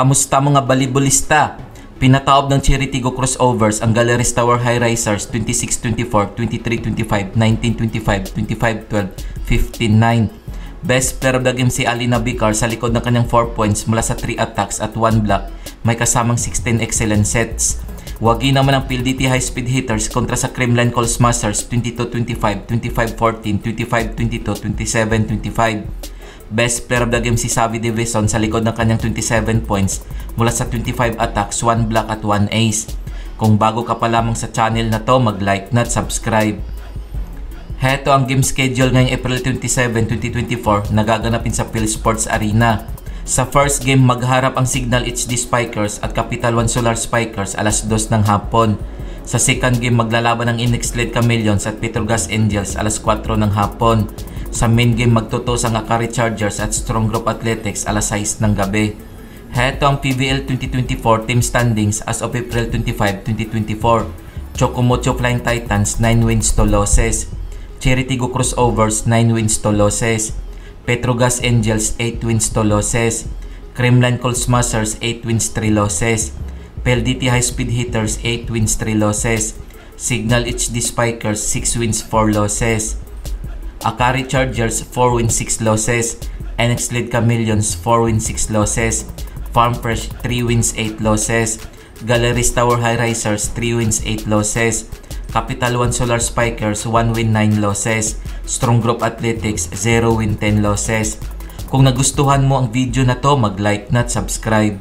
Kamusta mga balibulista? Pinataob ng Cherry Tigo crossovers ang Galleries Tower High Risers 26-24, 23-25, 19-25, 25-12, 15-9. Best player of the game si Alina Bicar sa likod ng kanyang 4 points mula sa 3 attacks at 1 block. May kasamang 16 excellent sets. Wagi naman ang PLDT High Speed Hitters kontra sa Creamline Calls Masters 22-25, 25-14, 25-22, 27-25. Best player of the game si Savvy Divison sa likod ng kanyang 27 points mula sa 25 attacks, 1 block at 1 ace. Kung bago ka pa lamang sa channel na to, mag-like na at subscribe. Heto ang game schedule ngayong April 27, 2024 na gaganapin sa Phil Sports Arena. Sa first game, magharap ang Signal HD Spikers at Capital One Solar Spikers alas 2 ng hapon. Sa second game, maglalaban ang Inexled Chameleons at Petrogas Angels alas 4 ng hapon. Sa main game, magtutos ang Akari Chargers at Strong Group Athletics alas 6 ng gabi. Heto ang PVL 2024 team standings as of April 25, 2024. Chocomocho Flying Titans 9 wins to losses. Cherry Tigo Crossovers 9 wins to losses. Petrogas Angels 8 wins to losses. Creamline Calls Masters 8 wins 3 losses. PLDT High Speed Hitters 8 wins 3 losses. Signal HD Spikers 6 wins 4 losses. Akari Chargers 4 wins 6 losses. NX-led Chameleons 4 wins 6 losses. Farm Fresh 3 wins 8 losses. Galleries Tower High Risers 3 wins 8 losses. Capital One Solar Spikers 1 win 9 losses. Strong Group Athletics 0 win 10 losses. Kung nagustuhan mo ang video na to, mag-like na at subscribe.